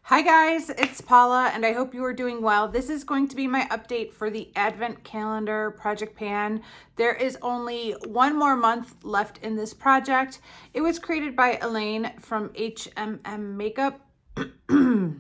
Hi guys, it's Paula and I hope you are doing well. This is going to be my update for the Advent Calendar Project Pan. There is only one more month left in this project. It was created by Hèléne from HMM Makeup. Excuse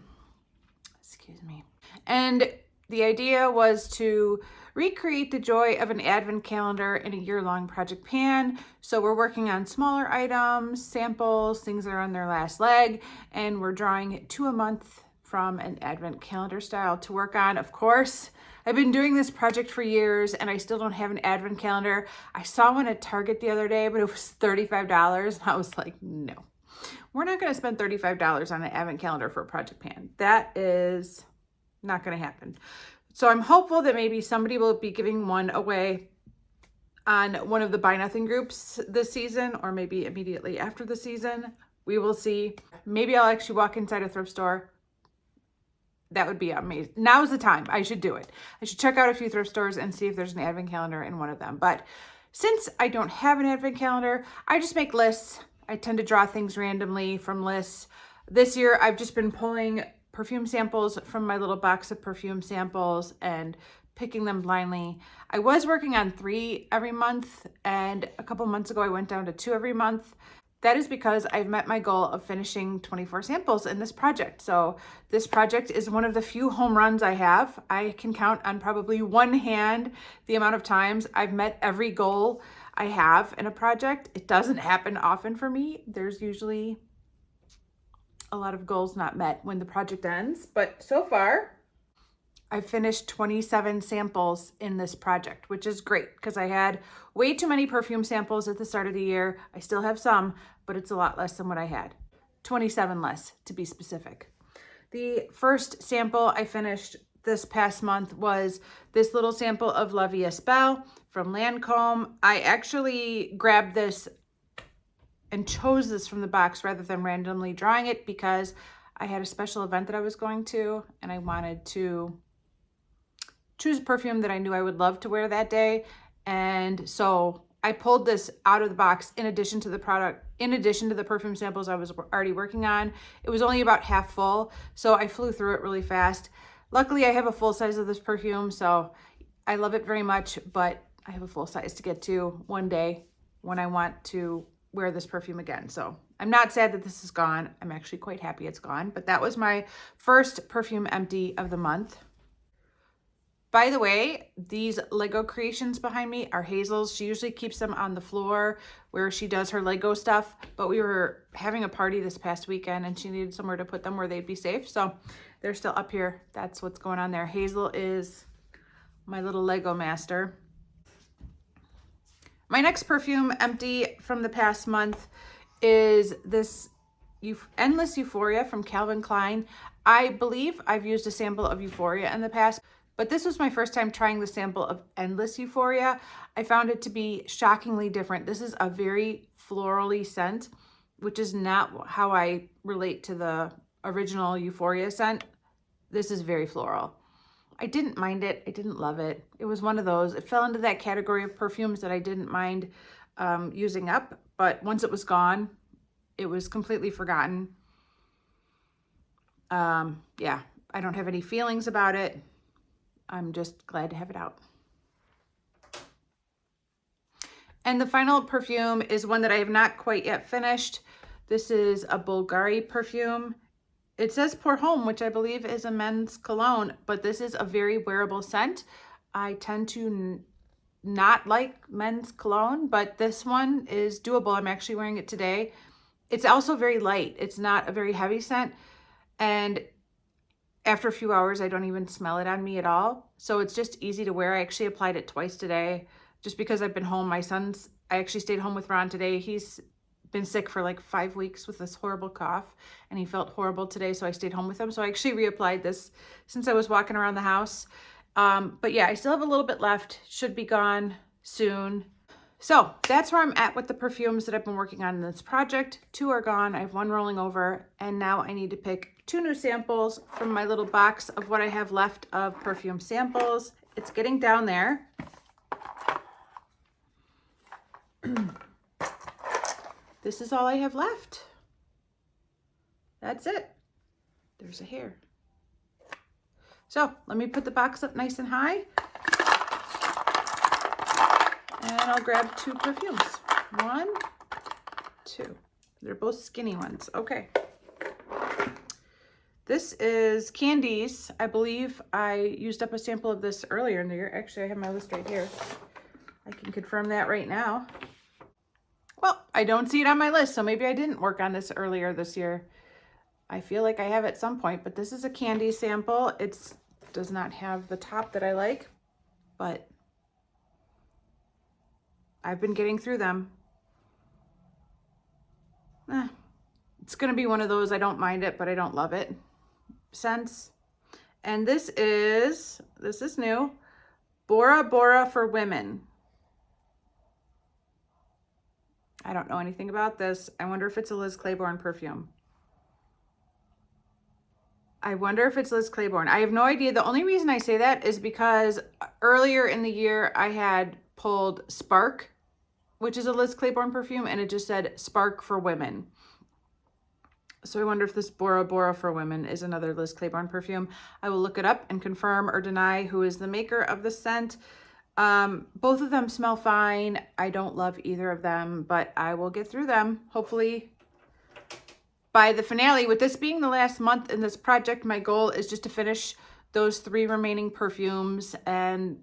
me. And the idea was to recreate the joy of an advent calendar in a year-long project pan. So we're working on smaller items, samples, things that are on their last leg, and we're drawing 2 a month from an advent calendar style to work on. Of course, I've been doing this project for years and I still don't have an advent calendar. I saw one at Target the other day, but it was $35 and I was like, no, we're not gonna spend $35 on an advent calendar for a project pan. That is not gonna happen. So I'm hopeful that maybe somebody will be giving one away on one of the Buy Nothing groups this season, or maybe immediately after the season. We will see. Maybe I'll actually walk inside a thrift store. That would be amazing. Now's the time. I should do it. I should check out a few thrift stores and see if there's an advent calendar in one of them. But since I don't have an advent calendar, I just make lists. I tend to draw things randomly from lists. This year, I've just been pulling perfume samples from my little box of perfume samples and picking them blindly. I was working on 3 every month, and a couple months ago I went down to 2 every month. That is because I've met my goal of finishing 24 samples in this project. So this project is one of the few home runs I have. I can count on probably one hand the amount of times I've met every goal I have in a project. It doesn't happen often for me. There's usually a lot of goals not met when the project ends, but so far I've finished 27 samples in this project, which is great because I had way too many perfume samples at the start of the year. I still have some, but it's a lot less than what I had. 27 less to be specific. The first sample I finished this past month was this little sample of La Bell from Lancome. I actually grabbed this and chose this from the box rather than randomly drawing it because I had a special event that I was going to and I wanted to choose a perfume that I knew I would love to wear that day. And so I pulled this out of the box in addition to the product, in addition to the perfume samples I was already working on. It was only about half full, so I flew through it really fast. Luckily, I have a full size of this perfume, so I love it very much, but I have a full size to get to one day when I want to wear this perfume again. So I'm not sad that this is gone. I'm actually quite happy it's gone, but that was my first perfume empty of the month. By the way, these Lego creations behind me are Hazel's. She usually keeps them on the floor where she does her Lego stuff, but we were having a party this past weekend and she needed somewhere to put them where they'd be safe. So they're still up here. That's what's going on there. Hazel is my little Lego master. My next perfume empty from the past month is this Endless Euphoria from Calvin Klein. I believe I've used a sample of Euphoria in the past, but this was my first time trying the sample of Endless Euphoria. I found it to be shockingly different. This is a very florally scent, which is not how I relate to the original Euphoria scent. This is very floral. I didn't mind it. I didn't love it. It was one of those. It fell into that category of perfumes that I didn't mind using up, but once it was gone, it was completely forgotten. Yeah, I don't have any feelings about it. I'm just glad to have it out. And the final perfume is one that I have not quite yet finished. This is a Bulgari perfume. It says Por Home, which I believe is a men's cologne, but this is a very wearable scent. I tend to not like men's cologne, but this one is doable. I'm actually wearing it today. It's also very light. It's not a very heavy scent. And after a few hours, I don't even smell it on me at all. So it's just easy to wear. I actually applied it twice today just because I've been home. I actually stayed home with Ron today. He's been sick for like 5 weeks with this horrible cough and he felt horrible today, so I stayed home with him. So I actually reapplied this since I was walking around the house. But yeah, I still have a little bit left. Should be gone soon. So that's where I'm at with the perfumes that I've been working on in this project. 2 are gone. I have 1 rolling over, and now I need to pick 2 new samples from my little box of what I have left of perfume samples. It's getting down there. This is all I have left. That's it. There's a hair. So let me put the box up nice and high. And I'll grab 2 perfumes. 1, 2. They're both skinny ones. Okay. This is Candies. I believe I used up a sample of this earlier in the year. Actually, I have my list right here. I can confirm that right now. Well, I don't see it on my list, so maybe I didn't work on this earlier this year. I feel like I have at some point, but this is a candy sample. It does not have the top that I like, but I've been getting through them. It's gonna be one of those, I don't mind it, but I don't love it scents. And this is new, Bora Bora for Women. I don't know anything about this. I wonder if it's a Liz Claiborne perfume. I wonder if it's Liz Claiborne. I have no idea. The only reason I say that is because earlier in the year I had pulled Spark, which is a Liz Claiborne perfume, and it just said Spark for Women. So I wonder if this Bora Bora for Women is another Liz Claiborne perfume. I will look it up and confirm or deny who is the maker of the scent. Both of them smell fine. I don't love either of them, but I will get through them. Hopefully by the finale. With this being the last month in this project, my goal is just to finish those 3 remaining perfumes, and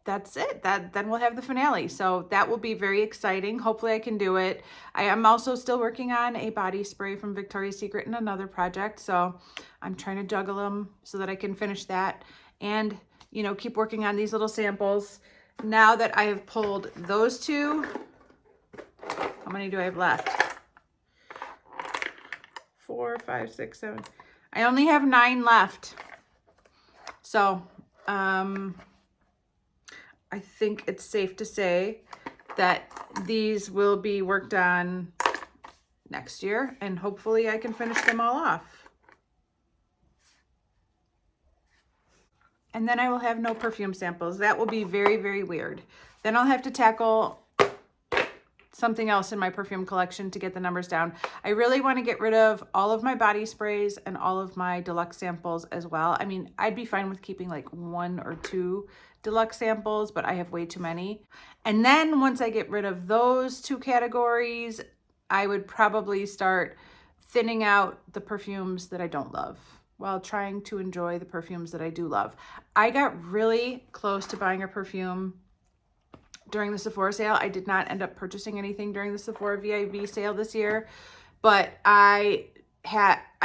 that's it. Then we'll have the finale. So that will be very exciting. Hopefully I can do it. I am also still working on a body spray from Victoria's Secret in another project. So I'm trying to juggle them so that I can finish that and, you know, keep working on these little samples. Now that I have pulled those 2, how many do I have left? 4, 5, 6, 7. I only have 9 left. So, I think it's safe to say that these will be worked on next year, and hopefully I can finish them all off. And then I will have no perfume samples. That will be very, very weird. Then I'll have to tackle something else in my perfume collection to get the numbers down. I really want to get rid of all of my body sprays and all of my deluxe samples as well. I mean, I'd be fine with keeping like 1 or 2 deluxe samples, but I have way too many. And then once I get rid of those 2 categories, I would probably start thinning out the perfumes that I don't love while trying to enjoy the perfumes that I do love. I got really close to buying a perfume during the Sephora sale. I did not end up purchasing anything during the Sephora VIB sale this year, but I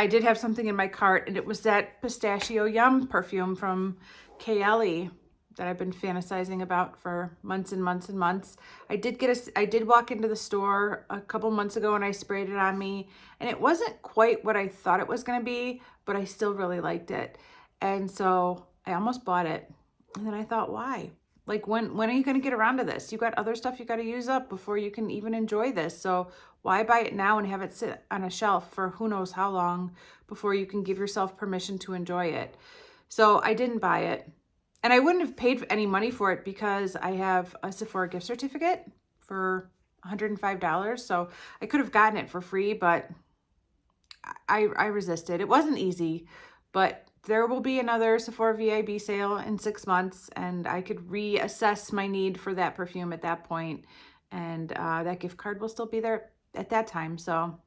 did have something in my cart, and it was that Pistachio Yum perfume from Hèléne that I've been fantasizing about for months and months and months. I did walk into the store a couple months ago and I sprayed it on me, and it wasn't quite what I thought it was going to be, but I still really liked it. And so I almost bought it. And then I thought, why? Like, when are you going to get around to this? You got other stuff you got to use up before you can even enjoy this. So why buy it now and have it sit on a shelf for who knows how long before you can give yourself permission to enjoy it? So I didn't buy it. And I wouldn't have paid any money for it because I have a Sephora gift certificate for $105. So I could have gotten it for free, but I resisted. It wasn't easy, but there will be another Sephora VIB sale in 6 months, and I could reassess my need for that perfume at that point, and that gift card will still be there at that time. So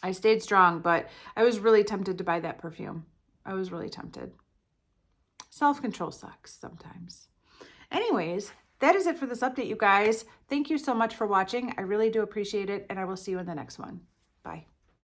I stayed strong, but I was really tempted to buy that perfume. I was really tempted. Self-control sucks sometimes. Anyways, that is it for this update, you guys. Thank you so much for watching. I really do appreciate it, and I will see you in the next one. Bye.